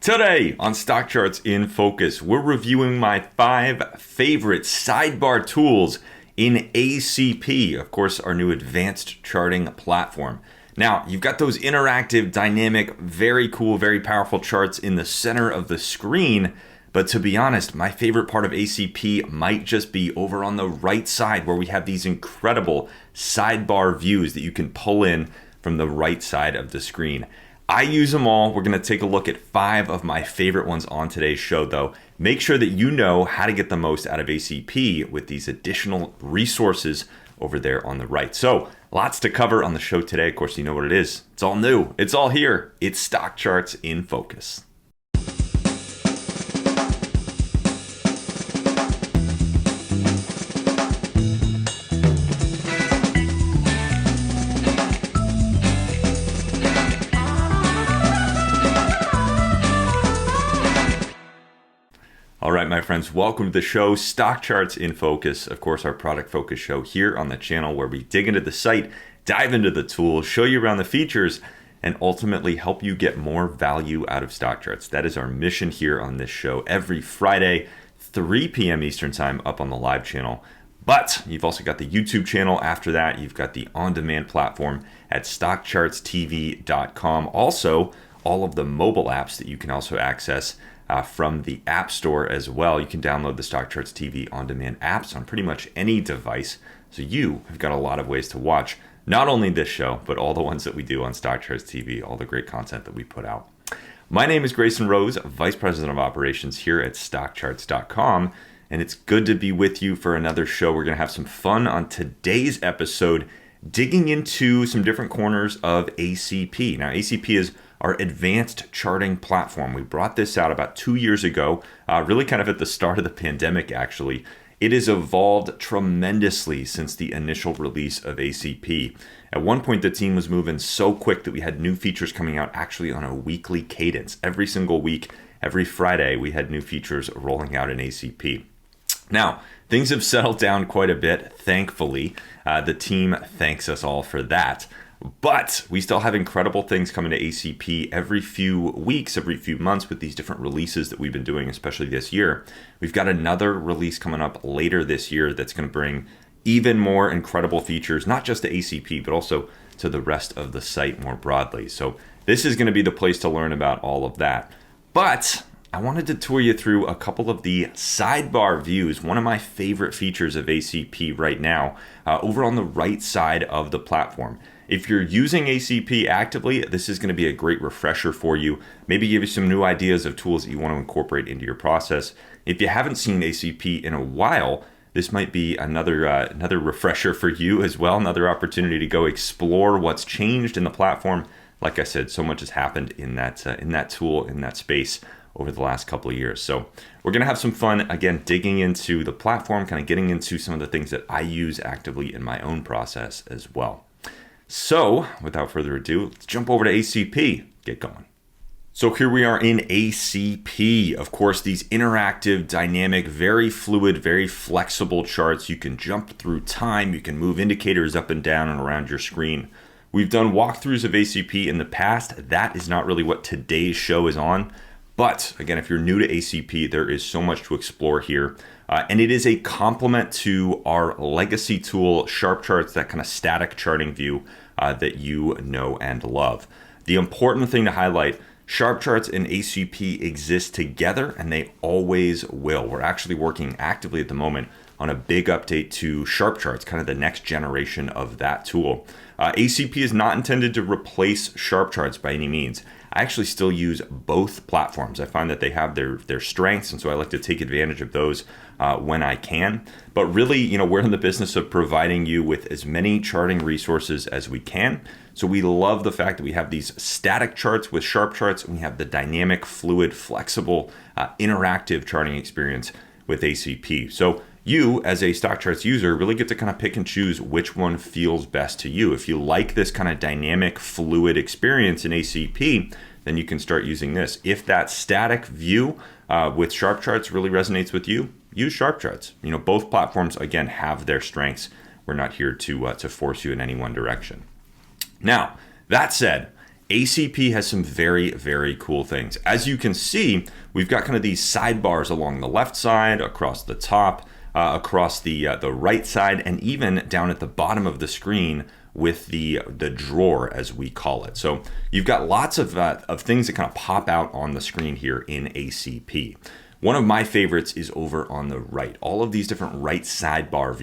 Today on Stock Charts in Focus, we're reviewing my 5 favorite sidebar tools in ACP, of course, our new advanced charting platform. Now, you've got those interactive, dynamic, very cool, very powerful charts in the center of the screen. But to be honest, my favorite part of ACP might just be over on the right side where we have these incredible sidebar views that you can pull in from the right side of the screen. I use them all. We're going to take a look at 5 of my favorite ones on today's show, though. Make sure that you know how to get the most out of ACP with these additional resources over there on the right. So, lots to cover on the show today. Of course, you know what it is. It's all new. It's all here. It's Stock Charts in Focus. All right, my friends, welcome to the show, Stock Charts in Focus. Of course, our product focus show here on the channel where we dig into the site, dive into the tools, show you around the features, and ultimately help you get more value out of stock charts. That is our mission here on this show every Friday, 3 p.m. Eastern time up on the live channel. But you've also got the YouTube channel. After that, you've got the on-demand platform at StockChartsTV.com. Also, all of the mobile apps that you can also access from the App Store as well. You can download the Stock Charts TV on-demand apps on pretty much any device. So you have got a lot of ways to watch not only this show, but all the ones that we do on Stock Charts TV, all the great content that we put out. My name is Grayson Roze, Vice President of Operations here at StockCharts.com, and it's good to be with you for another show. We're going to have some fun on today's episode, digging into some different corners of ACP. Now, ACP is our advanced charting platform. We brought this out about 2 years ago, really kind of at the start of the pandemic, actually. It has evolved tremendously since the initial release of ACP. At one point, the team was moving so quick that we had new features coming out actually on a weekly cadence. Every single week, every Friday, we had new features rolling out in ACP. Now, things have settled down quite a bit, thankfully. The team thanks us all for that. But we still have incredible things coming to ACP every few weeks, every few months with these different releases that we've been doing, especially this year. We've got another release coming up later this year that's going to bring even more incredible features, not just to ACP, but also to the rest of the site more broadly. So this is going to be the place to learn about all of that. But I wanted to tour you through a couple of the sidebar views, one of my favorite features of ACP right now, over on the right side of the platform. If you're using ACP actively, this is going to be a great refresher for you. Maybe give you some new ideas of tools that you want to incorporate into your process. If you haven't seen ACP in a while, this might be another refresher for you as well, another opportunity to go explore what's changed in the platform. Like I said, so much has happened in that tool, in that space over the last couple of years. So we're going to have some fun, again, digging into the platform, kind of getting into some of the things that I use actively in my own process as well. So, without further ado, let's jump over to ACP, get going. So here we are in ACP. Of course, these interactive, dynamic, very fluid, very flexible charts. You can jump through time, you can move indicators up and down and around your screen. We've done walkthroughs of ACP in the past. That is not really what today's show is on. But again, if you're new to ACP, there is so much to explore here. And it is a complement to our legacy tool, Sharp Charts, that kind of static charting view that you know and love. The important thing to highlight, Sharp Charts and ACP exist together, and they always will. We're actually working actively at the moment on a big update to Sharp Charts, kind of the next generation of that tool. ACP is not intended to replace Sharp Charts by any means. I actually still use both platforms. I find that they have their strengths, and so I like to take advantage of those when I can. But really, we're in the business of providing you with as many charting resources as we can. So we love the fact that we have these static charts with Sharp Charts, and we have the dynamic, fluid, flexible, interactive charting experience with ACP. So you, as a Stock Charts user, really get to kind of pick and choose which one feels best to you. If you like this kind of dynamic, fluid experience in ACP, then you can start using this. If that static view with Sharp Charts really resonates with you, use Sharp Charts. Both platforms, again, have their strengths. We're not here to force you in any one direction. Now, that said, ACP has some very, very cool things. As you can see, we've got kind of these sidebars along the left side, across the top, across the right side, and even down at the bottom of the screen with the drawer, as we call it. So you've got lots of things that kind of pop out on the screen here in ACP. One of my favorites is over on the right. All of these different right-hand sidebar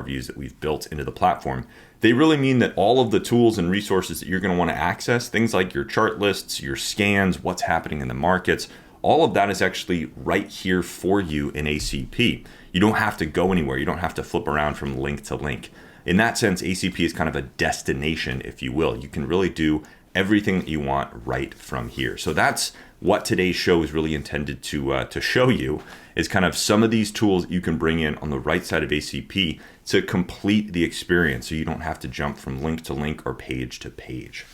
views that we've built into the platform, they really mean that all of the tools and resources that you're going to want to access, things like your chart lists, your scans, what's happening in the markets, all of that is actually right here for you in ACP. You don't have to go anywhere. You don't have to flip around from link to link. In that sense, ACP is kind of a destination, if you will. You can really do everything that you want right from here. So that's what today's show is really intended to show you, is kind of some of these tools that you can bring in on the right side of ACP to complete the experience, so you don't have to jump from link to link or page to page.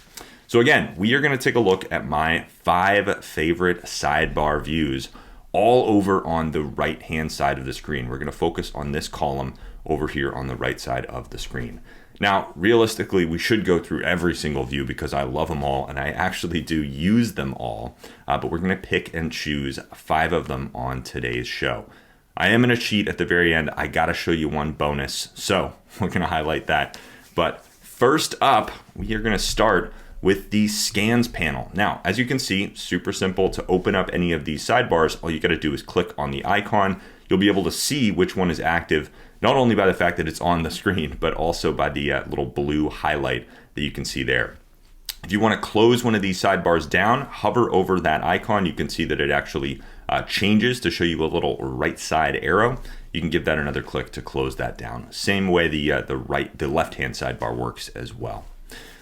So again, we are going to take a look at my 5 favorite sidebar views all over on the right-hand side of the screen. We're going to focus on this column over here on the right side of the screen. Now, realistically, we should go through every single view because I love them all and I actually do use them all, but we're going to pick and choose 5 of them on today's show. I am going to cheat at the very end. I got to show you one bonus, so we're going to highlight that. But first up, we are going to start with the scans panel. Now, as you can see, super simple to open up any of these sidebars. All you got to do is click on the icon. You'll be able to see which one is active, not only by the fact that it's on the screen, but also by the little blue highlight that you can see there. If you want to close one of these sidebars down, hover over that icon. You can see that it actually changes to show you a little right side arrow. You can give that another click to close that down. Same way the left-hand sidebar works as well.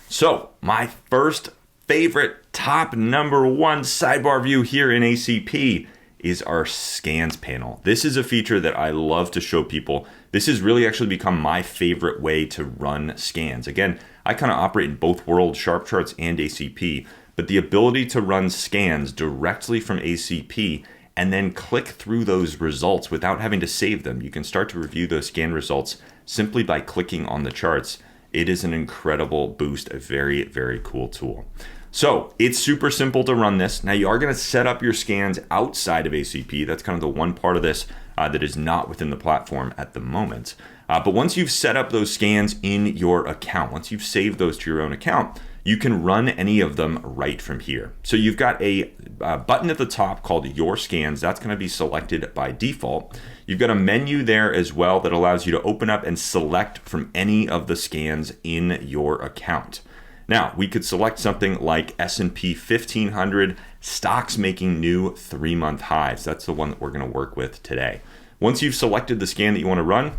So my first favorite top number 1 sidebar view here in ACP is our scans panel. This is a feature that I love to show people. This has really actually become my favorite way to run scans. Again, I kind of operate in both worlds, Sharp Charts and ACP, but the ability to run scans directly from ACP and then click through those results without having to save them. You can start to review those scan results simply by clicking on the charts. It is an incredible boost, a very, very cool tool. So it's super simple to run this. Now you are going to set up your scans outside of ACP. That's kind of the one part of this that is not within the platform at the moment. But once you've set up those scans in your account, once you've saved those to your own account, you can run any of them right from here. So you've got a button at the top called Your Scans. That's going to be selected by default. You've got a menu there as well that allows you to open up and select from any of the scans in your account. Now, we could select something like S&P 1500, stocks making new 3-month highs. That's the one that we're going to work with today. Once you've selected the scan that you want to run,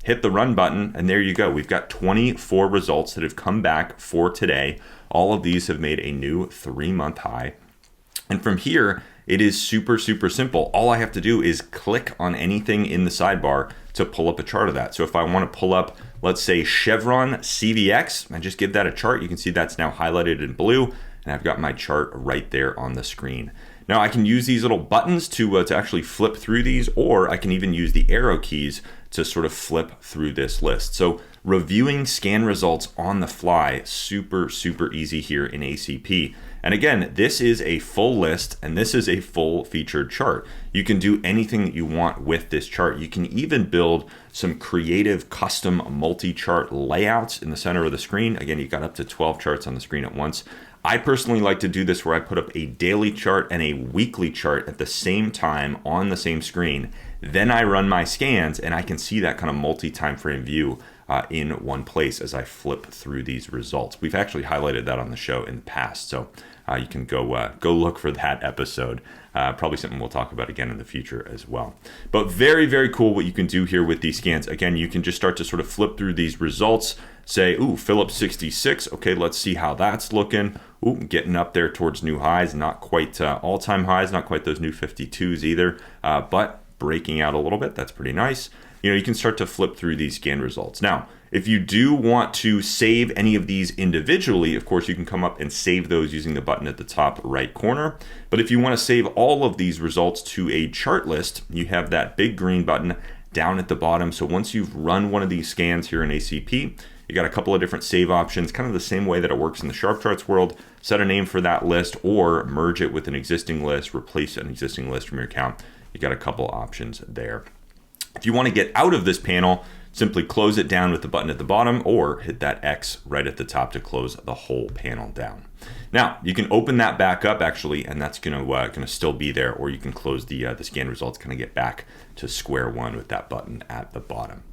hit the run button, and there you go. We've got 24 results that have come back for today. All of these have made a new 3-month high. And from here, it is super, super simple. All I have to do is click on anything in the sidebar to pull up a chart of that. So if I want to pull up, let's say Chevron CVX, I just give that a chart. You can see that's now highlighted in blue, and I've got my chart right there on the screen. Now I can use these little buttons to actually flip through these, or I can even use the arrow keys to sort of flip through this list. So reviewing scan results on the fly, super, super easy here in ACP. And again, this is a full list and this is a full featured chart. You can do anything that you want with this chart. You can even build some creative custom multi-chart layouts in the center of the screen. Again, you've got up to 12 charts on the screen at once. I personally like to do this where I put up a daily chart and a weekly chart at the same time on the same screen. Then I run my scans and I can see that kind of multi-time frame view in one place as I flip through these results. We've actually highlighted that on the show in the past, so you can go look for that episode. Probably something we'll talk about again in the future as well. But very, very cool what you can do here with these scans. Again, you can just start to sort of flip through these results, say, ooh, Phillips 66. Okay, let's see how that's looking. Ooh, getting up there towards new highs, not quite all-time highs, not quite those new 52s either, but breaking out a little bit. That's pretty nice. You know, you can start to flip through these scan results. Now, if you do want to save any of these individually, of course, you can come up and save those using the button at the top right corner. But if you want to save all of these results to a chart list, you have that big green button down at the bottom. So once you've run one of these scans here in ACP, You got a couple of different save options, kind of the same way that it works in the sharp charts world. Set a name for that list or merge it with an existing list, replace an existing list from your account. You got a couple options there. If you want to get out of this panel, simply close it down with the button at the bottom or hit that X right at the top to close the whole panel down. Now, you can open that back up actually, and that's gonna still be there, or you can close the scan results, kind of get back to square one with that button at the bottom.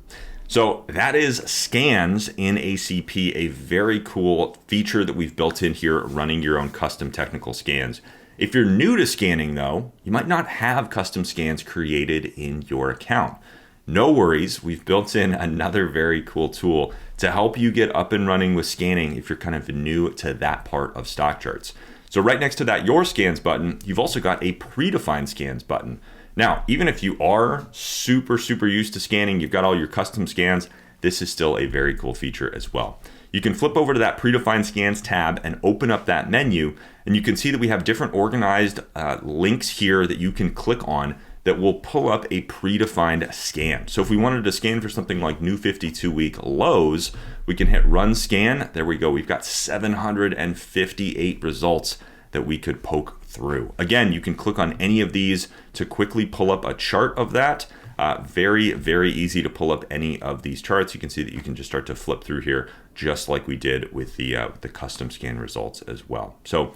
So that is scans in ACP, a very cool feature that we've built in here, running your own custom technical scans. If you're new to scanning though, you might not have custom scans created in your account. No worries, we've built in another very cool tool to help you get up and running with scanning if you're kind of new to that part of StockCharts. So right next to that Your Scans button, you've also got a predefined scans button. Now, even if you are super used to scanning, you've got all your custom scans, this is still a very cool feature as well. You can flip over to that predefined scans tab and open up that menu, and you can see that we have different organized links here that you can click on that will pull up a predefined scan. So if we wanted to scan for something like new 52-week lows, we can hit run scan. There we go. We've got 758 results that we could poke through. Again, you can click on any of these to quickly pull up a chart of that. Very easy to pull up any of these charts. You can see that you can just start to flip through here just like we did with the custom scan results as well. So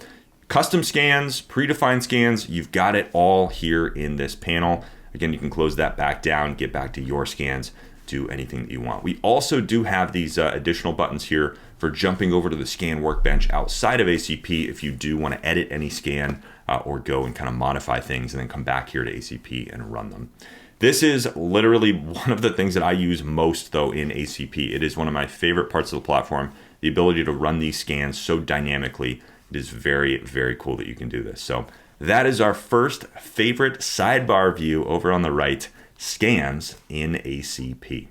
custom scans, predefined scans, you've got it all here in this panel. Again, you can close that back down, get back to your scans, do anything that you want. We also do have these additional buttons here for jumping over to the scan workbench outside of ACP if you do want to edit any scan or go and kind of modify things and then come back here to ACP and run them. This is literally one of the things that I use most though in ACP. It is one of my favorite parts of the platform, the ability to run these scans so dynamically. It is very cool that you can do this. So that is our first favorite sidebar view over on the right, scans in ACP.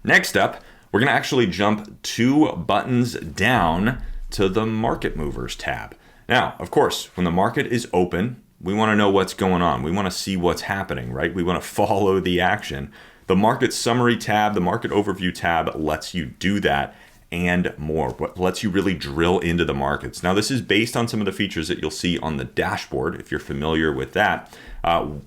Next up, we're gonna actually jump 2 buttons down to the market movers tab. Now, of course, when the market is open, we wanna know what's going on. We wanna see what's happening, right? We wanna follow the action. The market summary tab, the market overview tab lets you do that and more, what lets you really drill into the markets. Now, this is based on some of the features that you'll see on the dashboard, if you're familiar with that.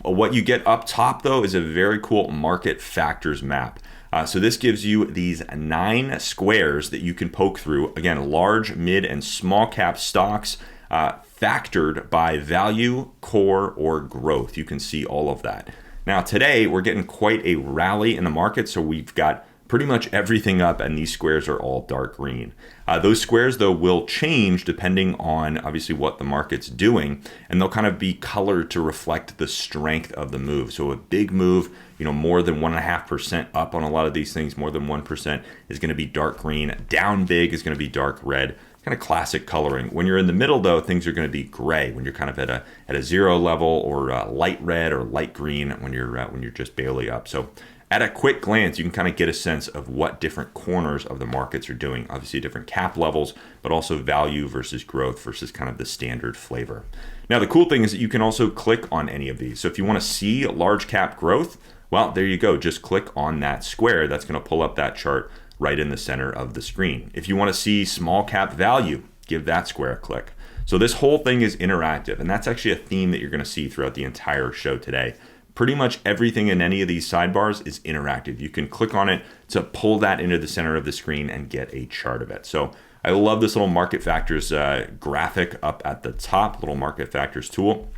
What you get up top, though, is a very cool market factors map. So this gives you these 9 squares that you can poke through. Again, large, mid, and small cap stocks factored by value, core, or growth. You can see all of that. Now, today, we're getting quite a rally in the market, so we've got pretty much everything up, and these squares are all dark green. Those squares, though, will change depending on obviously what the market's doing, and they'll kind of be colored to reflect the strength of the move. So a big move, more than 1.5% up on a lot of these things, more than 1% is going to be dark green. Down big is going to be dark red. Kind of classic coloring. When you're in the middle, though, things are going to be gray. When you're kind of at a 0 level, or light red or light green when you're just barely up. So at a quick glance, you can kind of get a sense of what different corners of the markets are doing. Obviously, different cap levels, but also value versus growth versus kind of the standard flavor. Now, the cool thing is that you can also click on any of these. So if you want to see large cap growth, well, there you go. Just click on that square. That's going to pull up that chart right in the center of the screen. If you want to see small cap value, give that square a click. So this whole thing is interactive, and that's actually a theme that you're going to see throughout the entire show today. Pretty much everything in any of these sidebars is interactive. You can click on it to pull that into the center of the screen and get a chart of it. So I love this little market factors graphic up at the top, little market factors tool.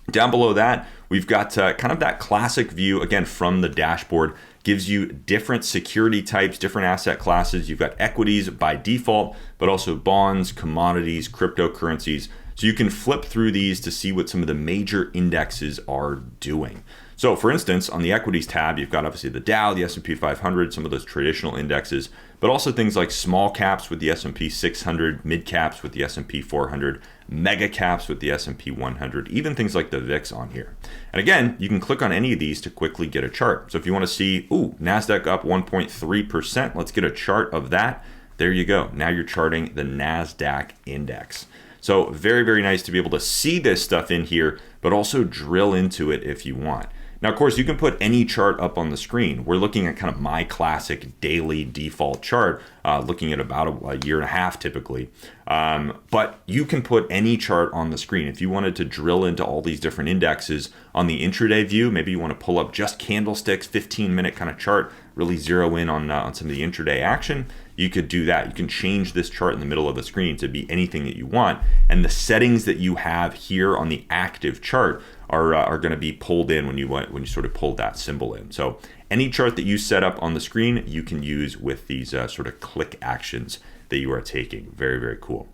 Down below that, we've got kind of that classic view, again, from the dashboard. Gives you different security types, different asset classes. You've got equities by default, but also bonds, commodities, cryptocurrencies. So you can flip through these to see what some of the major indexes are doing. So for instance, on the equities tab, you've got obviously the Dow, the S&P 500, some of those traditional indexes, but also things like small caps with the S&P 600, mid caps with the S&P 400, mega caps with the S&P 100, even things like the VIX on here. And again, you can click on any of these to quickly get a chart. So if you want to see, NASDAQ up 1.3%, let's get a chart of that. There you go. Now you're charting the NASDAQ index. So very nice to be able to see this stuff in here, but also drill into it if you want. Now, of course, you can put any chart up on the screen. We're looking at kind of my classic daily default chart, looking at about a year and a half typically. But you can put any chart on the screen. If you wanted to drill into all these different indexes on the intraday view, maybe you want to pull up just candlesticks, 15-minute kind of chart, really zero in on some of the intraday action, you could do that. You can change this chart in the middle of the screen to be anything that you want. And the settings that you have here on the active chart are going to be pulled in when you sort of pull that symbol in. So any chart that you set up on the screen, you can use with these sort of click actions that you are taking. Very, very cool.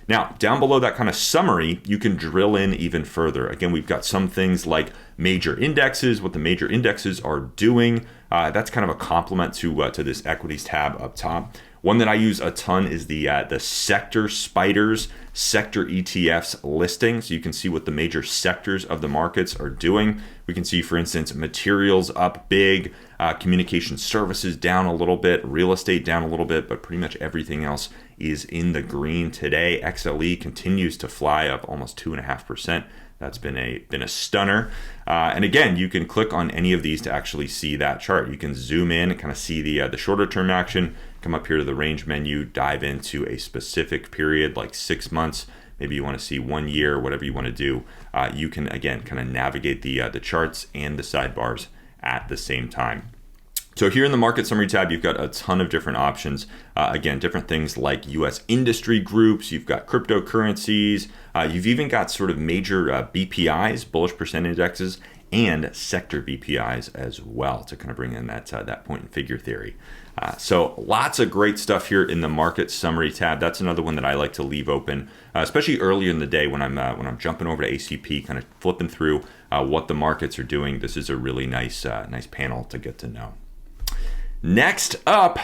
Now, down below that kind of summary, you can drill in even further. Again, we've got some things like major indexes, what the major indexes are doing. That's kind of a complement to this equities tab up top. One that I use a ton is the sector spiders, sector ETFs listing. So you can see what the major sectors of the markets are doing. We can see, for instance, materials up big, communication services down a little bit, real estate down a little bit, but pretty much everything else is in the green today. XLE continues to fly up almost 2.5%. That's been a stunner. And again, you can click on any of these to actually see that chart. You can zoom in and kind of see the shorter term action, come up here to the range menu, dive into a specific period like 6 months. Maybe you want to see 1 year, whatever you want to do. You can, again, kind of navigate the charts and the sidebars at the same time. So here in the market summary tab, you've got a ton of different options. Again, different things like US industry groups, you've got cryptocurrencies, you've even got sort of major BPIs, bullish percent indexes, and sector BPIs as well to kind of bring in that point and figure theory. So lots of great stuff here in the market summary tab. That's another one that I like to leave open, especially earlier in the day when I'm jumping over to ACP, kind of flipping through what the markets are doing. This is a really nice panel to get to know. Next up,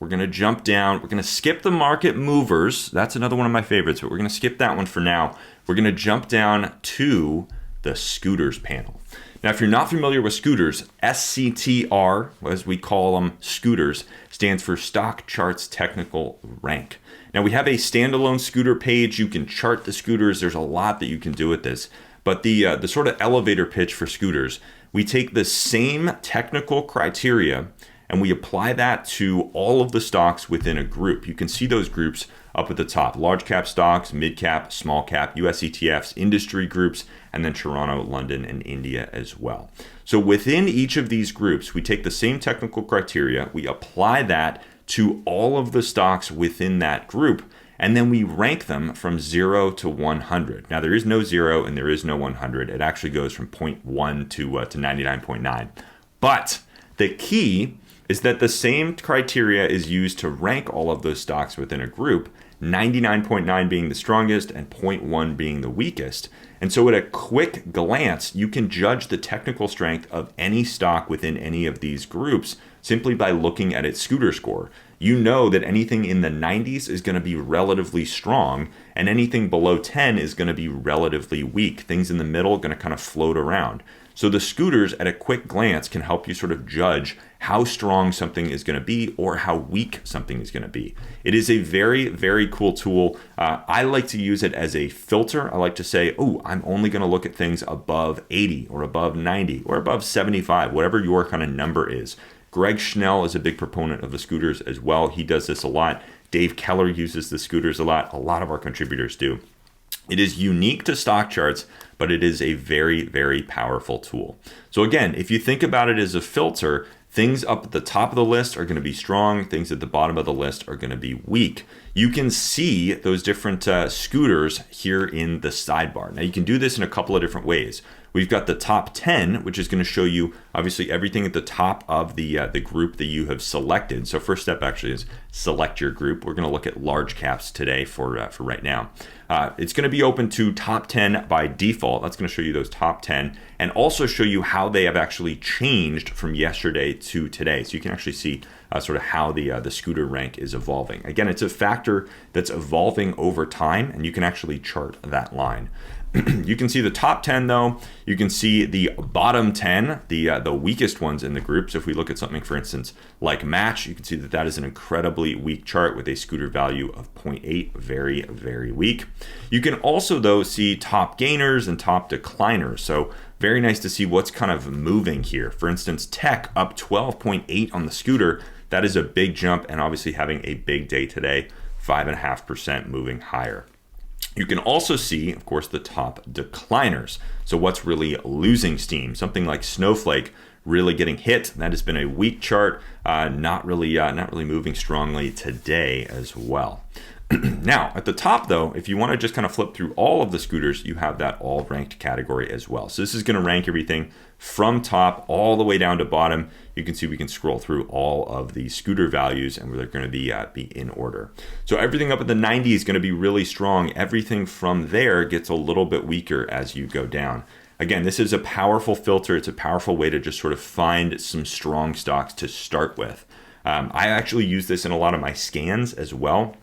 we're going to jump down. We're going to skip the market movers. That's another one of my favorites, but we're going to skip that one for now. We're going to jump down to the scooters panel. Now, if you're not familiar with scooters, SCTR, as we call them, scooters, stands for Stock Charts Technical Rank. Now, we have a standalone scooter page. You can chart the scooters. There's a lot that you can do with this. But the sort of elevator pitch for scooters, we take the same technical criteria and we apply that to all of the stocks within a group. You can see those groups up at the top: large cap stocks, mid cap, small cap, US ETFs, industry groups, and then Toronto, London, and India as well. So within each of these groups, we take the same technical criteria, we apply that to all of the stocks within that group, and then we rank them from 0 to 100. Now, there is no 0 and there is no 100. It actually goes from 0.1 to 99.9. But the key is that the same criteria is used to rank all of those stocks within a group, 99.9 being the strongest and 0.1 being the weakest. And so at a quick glance, you can judge the technical strength of any stock within any of these groups simply by looking at its scooter score. You know that anything in the 90s is going to be relatively strong, and anything below 10 is going to be relatively weak. Things in the middle are going to kind of float around. So the scooters at a quick glance can help you sort of judge how strong something is going to be or how weak something is going to be. It is a very, very cool tool. I like to use it as a filter. I like to say, oh, I'm only going to look at things above 80 or above 90 or above 75, whatever your kind of number is. Greg Schnell is a big proponent of the scooters as well. He does this a lot. Dave Keller uses the scooters a lot. A lot of our contributors do. It is unique to stock charts, but it is a very, very powerful tool. So again, if you think about it as a filter, things up at the top of the list are going to be strong. Things at the bottom of the list are going to be weak. You can see those different scooters here in the sidebar. Now you can do this in a couple of different ways. We've got the top 10, which is going to show you obviously everything at the top of the group that you have selected. So first step actually is select your group. We're going to look at large caps today for right now. It's going to be open to top 10 by default. That's going to show you those top 10 and also show you how they have actually changed from yesterday to today. So you can actually see sort of how the scooter rank is evolving. Again, it's a factor that's evolving over time, and you can actually chart that line. You can see the top 10 though. You can see the bottom 10, the the weakest ones in the group. So if we look at something, for instance, like Match, you can see that that is an incredibly weak chart with a scooter value of 0.8, very, very weak. You can also, though, see top gainers and top decliners. So very nice to see what's kind of moving here. For instance, Tech up 12.8 on the scooter. That is a big jump, and obviously having a big day today, 5.5% moving higher. You can also see, of course, the top decliners. So what's really losing steam? Something like Snowflake really getting hit. That has been a weak chart, not really moving strongly today as well. Now, at the top, though, if you want to just kind of flip through all of the scooters, you have that all ranked category as well. So this is going to rank everything from top all the way down to bottom. You can see we can scroll through all of the scooter values, and they're going to be in order. So everything up at the 90 is going to be really strong. Everything from there gets a little bit weaker as you go down. Again, this is a powerful filter. It's a powerful way to just sort of find some strong stocks to start with. I actually use this in a lot of my scans as well.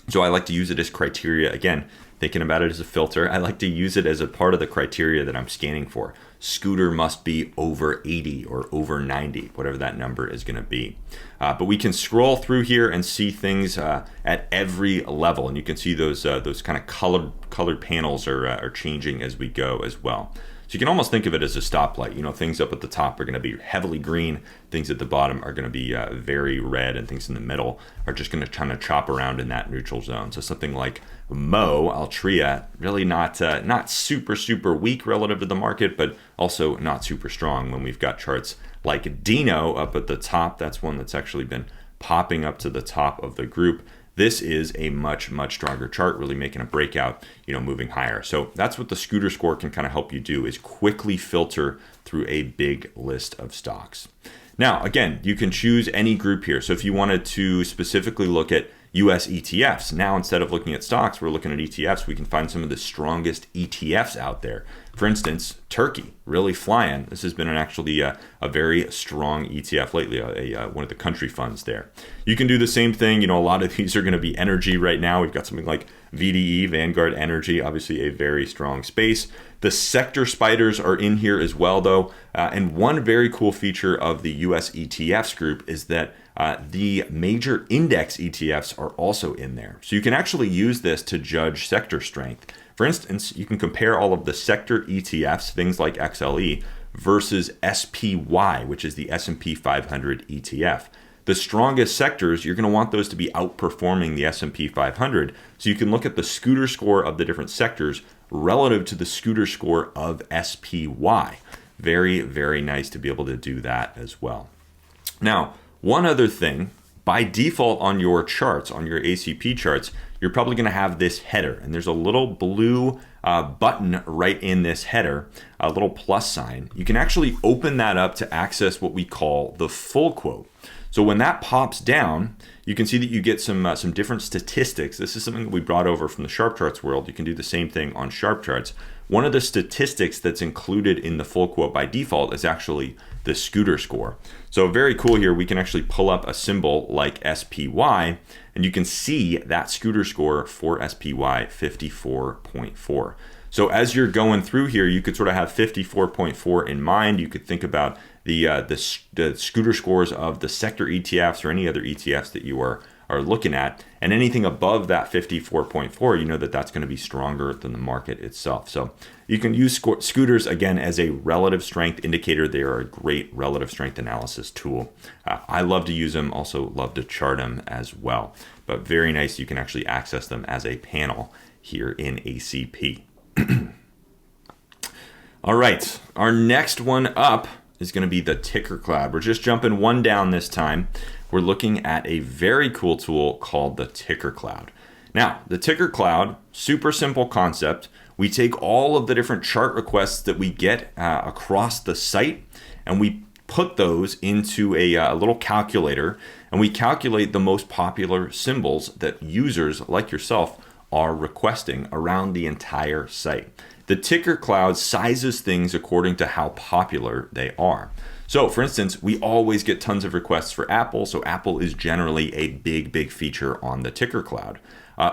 So I like to use it as criteria. Again, thinking about it as a filter, I like to use it as a part of the criteria that I'm scanning for. Scooter must be over 80 or over 90, whatever that number is going to be. But we can scroll through here and see things at every level, and you can see those kind of colored panels are changing as we go as well. So you can almost think of it as a stoplight. You know, things up at the top are going to be heavily green. Things at the bottom are going to be very red, and things in the middle are just going to kind of chop around in that neutral zone. So something like Altria, really not super weak relative to the market, but also not super strong. When we've got charts like Dino up at the top, that's one that's actually been popping up to the top of the group. This is a much stronger chart, really making a breakout, moving higher. So that's what the scooter score can kind of help you do, is quickly filter through a big list of stocks. Now, again, you can choose any group here. So if you wanted to specifically look at US ETFs, now instead of looking at stocks, we're looking at ETFs. We can find some of the strongest ETFs out there. For instance, Turkey, really flying. This has been actually a very strong ETF lately, one of the country funds there. You can do the same thing. A lot of these are going to be energy right now. We've got something like VDE, Vanguard Energy, obviously a very strong space. The sector spiders are in here as well, though. And one very cool feature of the US ETFs group is that the major index ETFs are also in there. So you can actually use this to judge sector strength. For instance, you can compare all of the sector ETFs, things like XLE, versus SPY, which is the S&P 500 ETF. The strongest sectors, you're going to want those to be outperforming the S&P 500. So you can look at the scooter score of the different sectors relative to the scooter score of SPY. Very, very nice to be able to do that as well. Now, one other thing, by default on your charts, on your ACP charts, you're probably going to have this header, and there's a little blue button right in this header, a little plus sign. You can actually open that up to access what we call the full quote. So when that pops down, you can see that you get some different statistics. This is something that we brought over from the Sharp Charts world. You can do the same thing on Sharp Charts. One of the statistics that's included in the full quote by default is actually the scooter score. So very cool here. We can actually pull up a symbol like SPY, and you can see that scooter score for SPY, 54.4. So as you're going through here, you could sort of have 54.4 in mind. You could think about the scooter scores of the sector ETFs or any other ETFs that you are looking at, and anything above that 54.4, you know that's going to be stronger than the market itself. So you can use scooters again as a relative strength indicator. They are a great relative strength analysis tool. I love to use them, also love to chart them as well, but very nice. You can actually access them as a panel here in ACP. All right, our next one up is going to be the ticker cloud. We're just jumping one down this time. We're looking at a very cool tool called the ticker cloud. Now, the ticker cloud, super simple concept. We take all of the different chart requests that we get across the site, and we put those into a little calculator, and we calculate the most popular symbols that users like yourself are requesting around the entire site. The ticker cloud sizes things according to how popular they are. So for instance, we always get tons of requests for Apple. So Apple is generally a big feature on the ticker cloud.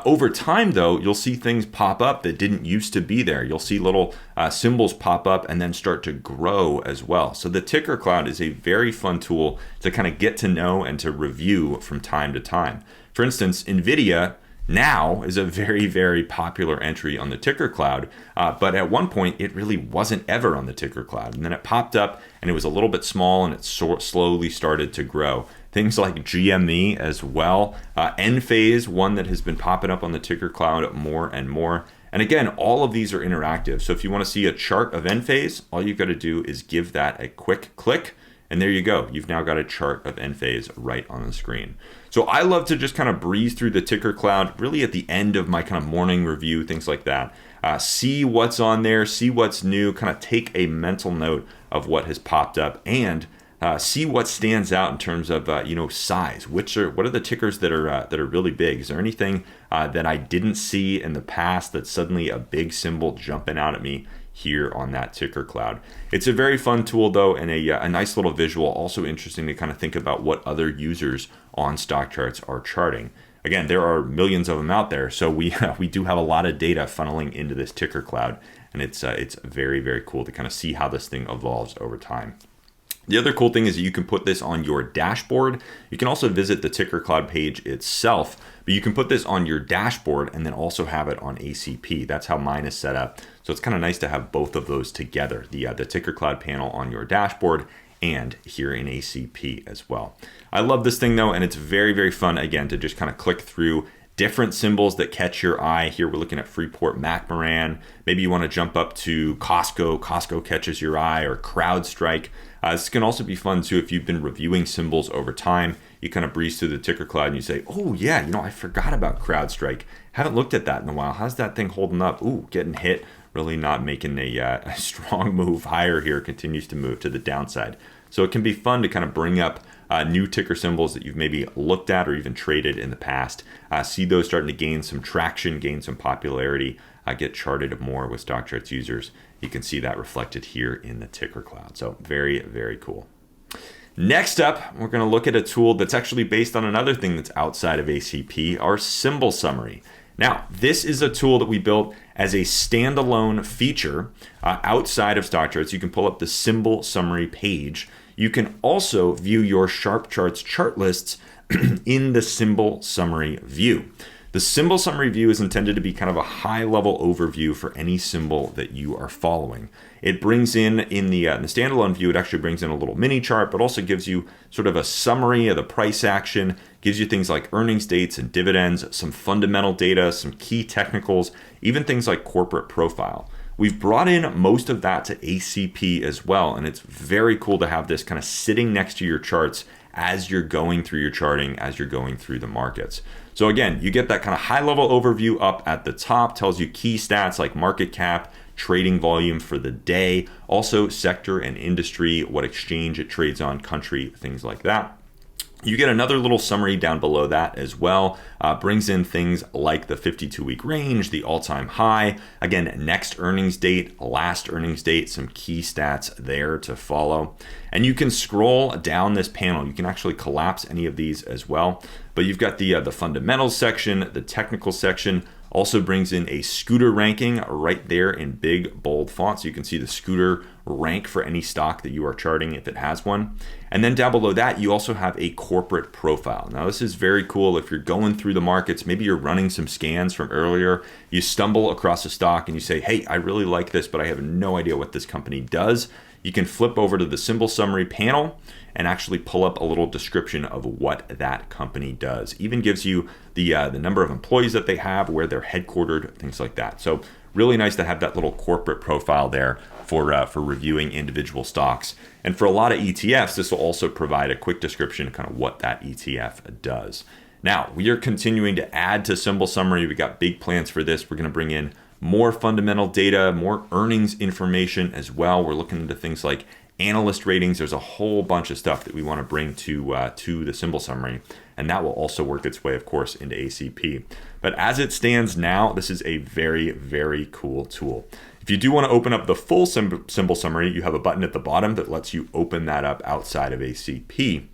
Over time, though, you'll see things pop up that didn't used to be there. You'll see little symbols pop up and then start to grow as well. So the ticker cloud is a very fun tool to kind of get to know and to review from time to time. For instance, NVIDIA now is a very popular entry on the ticker cloud, but at one point it really wasn't ever on the ticker cloud. And then it popped up and it was a little bit small and it slowly started to grow. Things like GME as well. Enphase, one that has been popping up on the ticker cloud more and more. And again, all of these are interactive. So if you want to see a chart of Enphase, all you've got to do is give that a quick click. And there you go. You've now got a chart of Enphase right on the screen. So I love to just kind of breeze through the ticker cloud, really at the end of my kind of morning review, things like that. See what's on there, see what's new, kind of take a mental note of what has popped up, and see what stands out in terms of size. What are the tickers that are really big? Is there anything that I didn't see in the past that's suddenly a big symbol jumping out at me here on that ticker cloud? It's a very fun tool though, and a nice little visual. Also interesting to kind of think about what other users on stock charts are charting. Again, there are millions of them out there, so we do have a lot of data funneling into this ticker cloud, and it's very cool to kind of see how this thing evolves over time. The other cool thing is that you can put this on your dashboard. You can also visit the ticker cloud page itself, but you can put this on your dashboard and then also have it on ACP. That's how mine is set up. So it's kind of nice to have both of those together, the ticker cloud panel on your dashboard and here in ACP as well. I love this thing though, and it's very fun, again, to just kind of click through different symbols that catch your eye. Here we're looking at Freeport-McMoRan. Maybe you want to jump up to Costco. Costco catches your eye, or CrowdStrike. This can also be fun too if you've been reviewing symbols over time. You kind of breeze through the ticker cloud and you say, oh yeah, I forgot about CrowdStrike. Haven't looked at that in a while. How's that thing holding up? Ooh, getting hit. Really not making a strong move higher here. Continues to move to the downside. So it can be fun to kind of bring up new ticker symbols that you've maybe looked at or even traded in the past. See those starting to gain some traction, gain some popularity, get charted more with StockCharts users. You can see that reflected here in the ticker cloud. So very cool. Next up, we're going to look at a tool that's actually based on another thing that's outside of ACP, our symbol summary. Now, this is a tool that we built as a standalone feature outside of StockCharts. You can pull up the symbol summary page. You can also view your Sharp Charts chart lists in the symbol summary view. The symbol summary view is intended to be kind of a high-level overview for any symbol that you are following. It brings in the standalone view, it actually brings in a little mini chart, but also gives you sort of a summary of the price action, gives you things like earnings dates and dividends, some fundamental data, some key technicals, even things like corporate profile. We've brought in most of that to ACP as well, and it's very cool to have this kind of sitting next to your charts as you're going through your charting, as you're going through the markets. So again, you get that kind of high-level overview up at the top, tells you key stats like market cap, trading volume for the day, also sector and industry, what exchange it trades on, country, things like that. You get another little summary down below that as well. Brings in things like the 52-week range, the all-time high, again, next earnings date, last earnings date, some key stats there to follow. And you can scroll down this panel. You can actually collapse any of these as well. But you've got the fundamentals section, the technical section, also brings in a scooter ranking right there in big, bold font. So you can see the scooter rank for any stock that you are charting if it has one. And then down below that, you also have a corporate profile. Now, this is very cool if you're going through the markets, maybe you're running some scans from earlier, you stumble across a stock and you say, hey, I really like this, but I have no idea what this company does. You can flip over to the symbol summary panel and actually pull up a little description of what that company does. Even gives you the number of employees that they have, where they're headquartered, things like that. So really nice to have that little corporate profile there for reviewing individual stocks. And for a lot of ETFs, this will also provide a quick description of kind of what that ETF does. Now, we are continuing to add to symbol summary. We got big plans for this. We're going to bring in more fundamental data, more earnings information as well. We're looking into things like analyst ratings. There's a whole bunch of stuff that we want to bring to the symbol summary, and that will also work its way, of course, into ACP. But as it stands now, this is a very cool tool. If you do want to open up the full symbol summary, you have a button at the bottom that lets you open that up outside of ACP.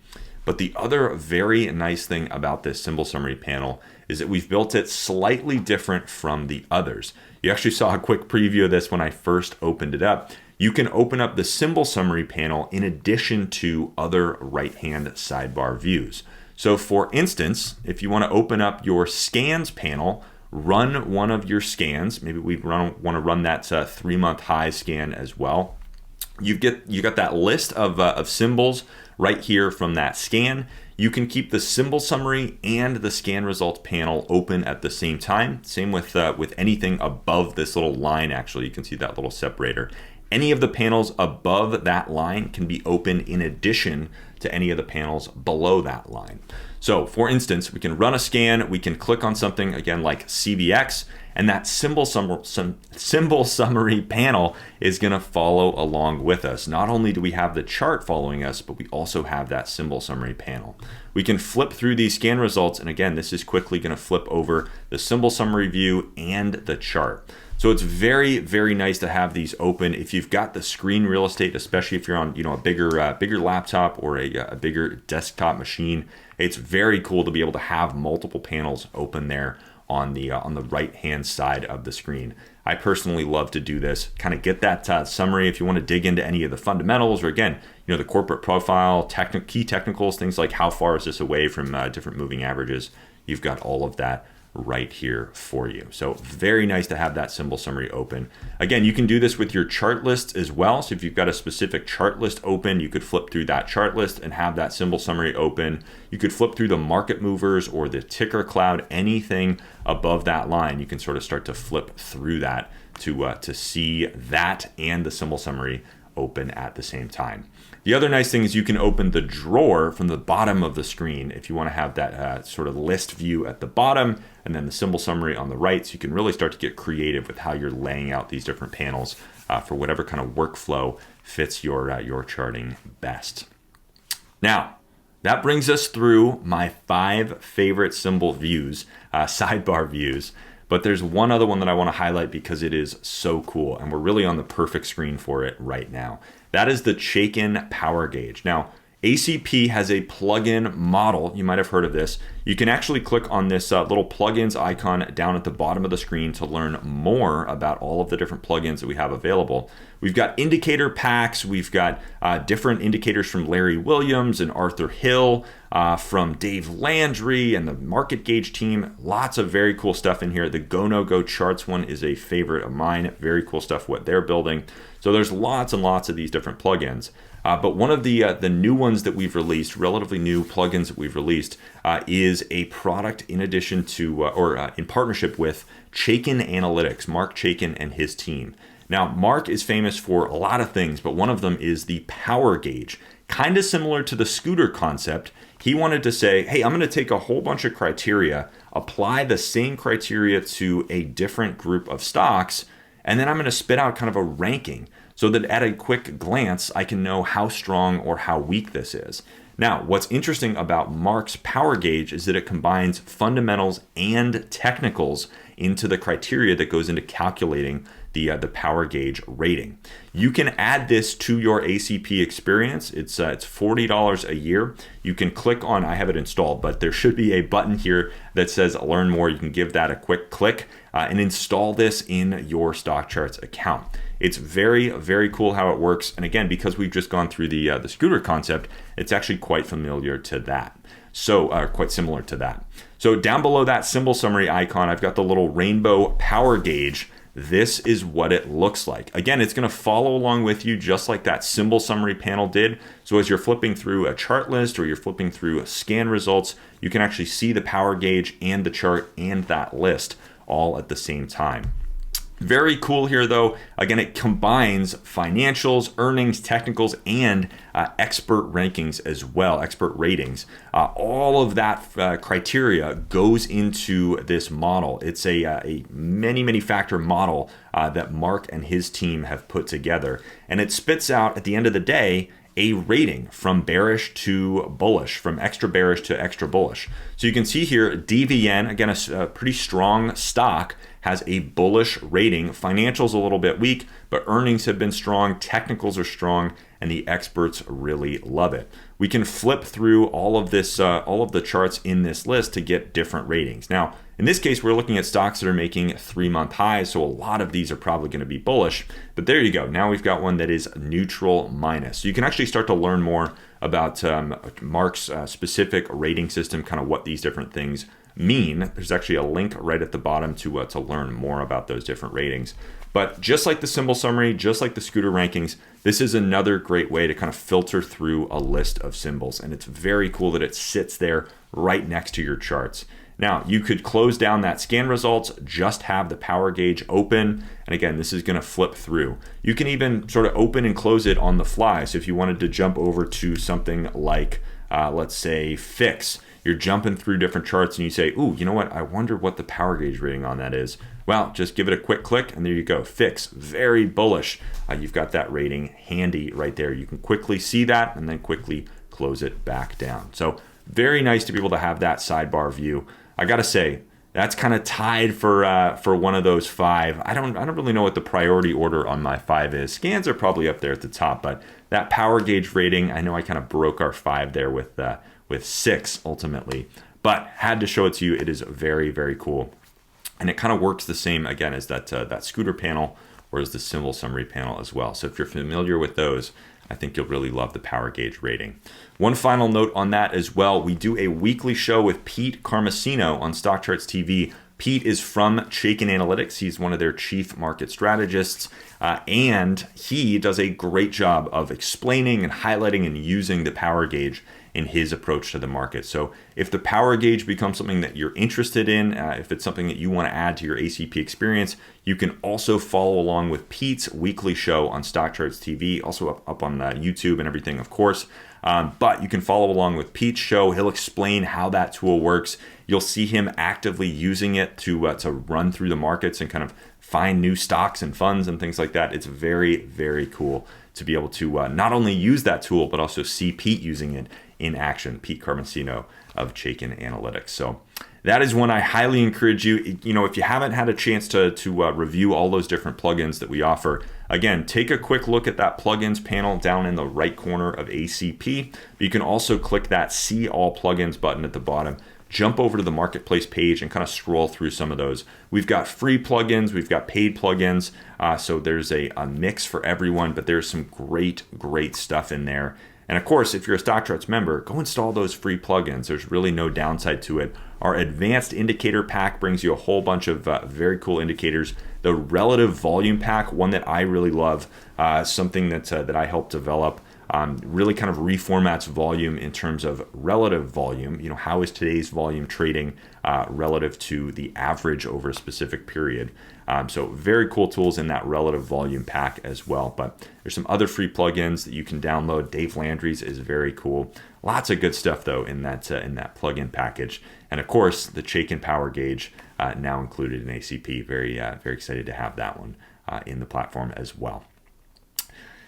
But the other very nice thing about this symbol summary panel is that we've built it slightly different from the others. You actually saw a quick preview of this when I first opened it up. You can open up the symbol summary panel in addition to other right-hand sidebar views. So for instance, if you want to open up your scans panel, run one of your scans. Maybe we want to run that 3-month high scan as well. You got that list of symbols right here from that scan. You can keep the symbol summary and the scan results panel open at the same time. Same with anything above this little line. Actually, you can see that little separator. Any of the panels above that line can be open in addition to any of the panels below that line. So for instance, we can run a scan, we can click on something again like CVX, and that symbol summary panel is going to follow along with us. Not only do we have the chart following us, but we also have that symbol summary panel. We can flip through these scan results, and again, this is quickly going to flip over the symbol summary view and the chart. So it's very, very nice to have these open. If you've got the screen real estate, especially if you're on a bigger laptop or a bigger desktop machine, it's very cool to be able to have multiple panels open there on the right hand side of the screen. I personally love to do this, kind of get that summary. If you want to dig into any of the fundamentals, or again, the corporate profile, key technicals, things like how far is this away from different moving averages, you've got all of that right here for you. So very nice to have that symbol summary open. Again, you can do this with your chart lists as well. So if you've got a specific chart list open, you could flip through that chart list and have that symbol summary open. You could flip through the market movers or the ticker cloud, anything above that line. You can sort of start to flip through that to see that and the symbol summary open at the same time. The other nice thing is you can open the drawer from the bottom of the screen if you want to have that sort of list view at the bottom and then the symbol summary on the right. So you can really start to get creative with how you're laying out these different panels for whatever kind of workflow fits your charting best. Now, that brings us through my 5 favorite symbol views, sidebar views. But there's one other one that I want to highlight because it is so cool, and we're really on the perfect screen for it right now. That is the Chaikin Power Gauge. Now, ACP has a plugin model. You might have heard of this. You can actually click on this little plugins icon down at the bottom of the screen to learn more about all of the different plugins that we have available. We've got indicator packs. We've got different indicators from Larry Williams and Arthur Hill, from Dave Landry and the Market Gauge team. Lots of very cool stuff in here. The Go No Go charts one is a favorite of mine. Very cool stuff what they're building. So there's lots and lots of these different plugins. But one of the new ones that we've released, relatively new plugins that we've released, is a product in addition to, in partnership with Chaikin Analytics, Mark Chaikin and his team. Now, Mark is famous for a lot of things, but one of them is the Power Gauge. Kind of similar to the scooter concept. He wanted to say, hey, I'm going to take a whole bunch of criteria, apply the same criteria to a different group of stocks, and then I'm going to spit out kind of a ranking so that at a quick glance, I can know how strong or how weak this is. Now, what's interesting about Mark's Power Gauge is that it combines fundamentals and technicals into the criteria that goes into calculating the Power Gauge rating. You can add this to your ACP experience. It's $40 a year. You can click on, I have it installed, but there should be a button here that says learn more. You can give that a quick click and install this in your StockCharts account. It's very, very cool how it works. And again, because we've just gone through the scooter concept, it's actually quite familiar to that. So quite similar to that. So down below that symbol summary icon, I've got the little rainbow Power Gauge. This is what it looks like. Again, it's going to follow along with you just like that symbol summary panel did. So as you're flipping through a chart list or you're flipping through scan results, you can actually see the Power Gauge and the chart and that list all at the same time. Very cool here though. Again, it combines financials, earnings, technicals, and expert rankings as well, expert ratings. All of that criteria goes into this model. It's a many factor model that Mark and his team have put together. And it spits out at the end of the day a rating from bearish to bullish, from extra bearish to extra bullish. So you can see here, DVN, again, a pretty strong stock, has a bullish rating. Financials a little bit weak, but earnings have been strong, technicals are strong, and the experts really love it. We can flip through all of this, all of the charts in this list to get different ratings. Now, in this case, we're looking at stocks that are making 3-month highs, so a lot of these are probably going to be bullish. But there you go. Now we've got one that is neutral minus. So you can actually start to learn more about Mark's specific rating system, kind of what these different things mean. There's actually a link right at the bottom to learn more about those different ratings. But just like the symbol summary, just like the scooter rankings, this is another great way to kind of filter through a list of symbols. And it's very cool that it sits there right next to your charts. Now, you could close down that scan results, just have the power gauge open. And again, this is going to flip through. You can even sort of open and close it on the fly. So if you wanted to jump over to something like, let's say, FIX, you're jumping through different charts and you say, ooh, you know what? I wonder what the power gauge rating on that is. Well, just give it a quick click and there you go. FIX, very bullish. You've got that rating handy right there. You can quickly see that and then quickly close it back down. So very nice to be able to have that sidebar view. I gotta say, that's kind of tied for one of those 5. I don't really know what the priority order on my 5 is. Scans are probably up there at the top, but that power gauge rating, I know I kind of broke our 5 there with 6 ultimately, but had to show it to you. It is very, very cool. And it kind of works the same again as that scooter panel or as the symbol summary panel as well. So if you're familiar with those, I think you'll really love the power gauge rating. One final note on that as well, we do a weekly show with Pete Carmasino on StockCharts TV. Pete is from Chaikin Analytics. He's one of their chief market strategists, and he does a great job of explaining and highlighting and using the power gauge in his approach to the market. So if the power gauge becomes something that you're interested in, if it's something that you want to add to your ACP experience, you can also follow along with Pete's weekly show on StockCharts TV, also up on YouTube and everything, of course. But you can follow along with Pete's show. He'll explain how that tool works. You'll see him actively using it to run through the markets and kind of find new stocks and funds and things like that. It's very, very cool to be able to not only use that tool, but also see Pete using it in action. Pete Carmasino of Chaikin Analytics. So that is one I highly encourage you. You know, if you haven't had a chance to review all those different plugins that we offer, again, take a quick look at that plugins panel down in the right corner of ACP. You can also click that See All Plugins button at the bottom. Jump over to the marketplace page and kind of scroll through some of those. We've got free plugins, we've got paid plugins. So there's a mix for everyone, but there's some great stuff in there. And of course, if you're a StockCharts member, go install those free plugins. There's really no downside to it. Our advanced indicator pack brings you a whole bunch of very cool indicators. The relative volume pack, one that I really love, something that I helped develop, really kind of reformats volume in terms of relative volume. You know, how is today's volume trading relative to the average over a specific period? So very cool tools in that relative volume pack as well. But there's some other free plugins that you can download. Dave Landry's is very cool. Lots of good stuff though in that plugin package. And of course, the Chaikin Power Gauge now included in ACP. Very excited to have that one in the platform as well.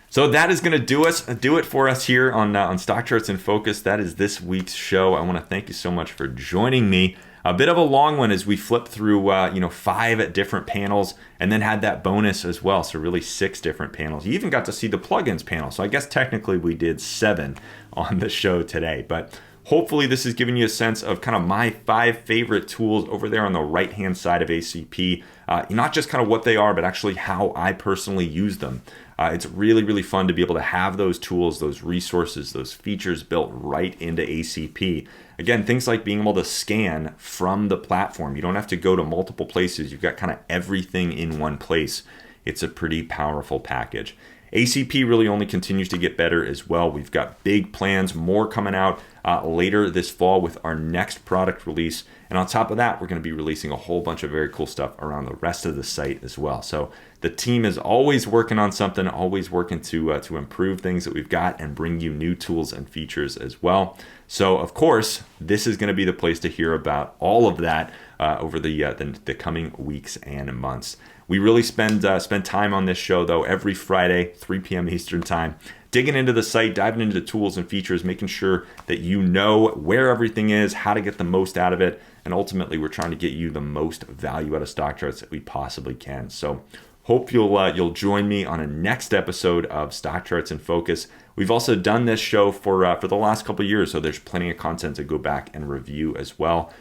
So that is going to do it for us here on StockCharts in Focus. That is this week's show. I want to thank you so much for joining me. A bit of a long one as we flipped through 5 different panels and then had that bonus as well. So really 6 different panels. You even got to see the plugins panel. So I guess technically we did 7 on the show today. But hopefully this has given you a sense of kind of my 5 favorite tools over there on the right-hand side of ACP. Not just kind of what they are, but actually how I personally use them. It's really fun to be able to have those tools, those resources, those features built right into ACP. Again, things like being able to scan from the platform. You don't have to go to multiple places. You've got kind of everything in one place. It's a pretty powerful package. ACP really only continues to get better as well. We've got big plans, more coming out later this fall with our next product release. And on top of that, we're going to be releasing a whole bunch of very cool stuff around the rest of the site as well. So the team is always working on something, always working to improve things that we've got and bring you new tools and features as well. So of course, this is going to be the place to hear about all of that over the coming weeks and months. We really spend time on this show though every Friday, 3 p.m. Eastern time, digging into the site, diving into the tools and features, making sure that you know where everything is, how to get the most out of it, and ultimately we're trying to get you the most value out of stock charts that we possibly can. So hope you'll join me on a next episode of Stock Charts in Focus. We've also done this show for the last couple of years, so there's plenty of content to go back and review as well.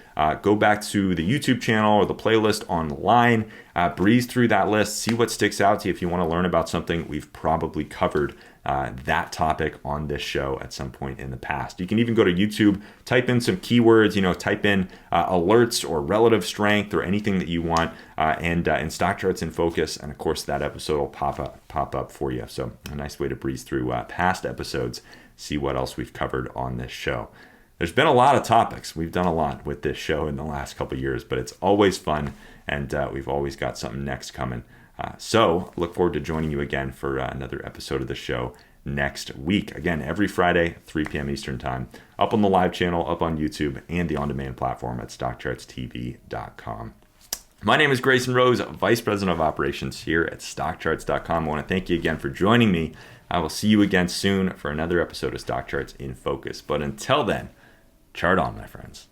Go back to the YouTube channel or the playlist online, breeze through that list, see what sticks out to you. If you want to learn about something, we've probably covered that topic on this show at some point in the past. You can even go to YouTube, type in some keywords, type in alerts or relative strength or anything that you want, and Stock Charts in Focus, and of course that episode will pop up for you. So a nice way to breeze through past episodes, see what else we've covered on this show. There's been a lot of topics. We've done a lot with this show in the last couple of years, but it's always fun, and we've always got something next coming. So look forward to joining you again for another episode of the show next week. Again, every Friday, 3 p.m. Eastern Time, up on the live channel, up on YouTube, and the on-demand platform at StockChartsTV.com. My name is Grayson Roze, Vice President of Operations here at StockCharts.com. I want to thank you again for joining me. I will see you again soon for another episode of Stock Charts in Focus. But until then, chart on, my friends.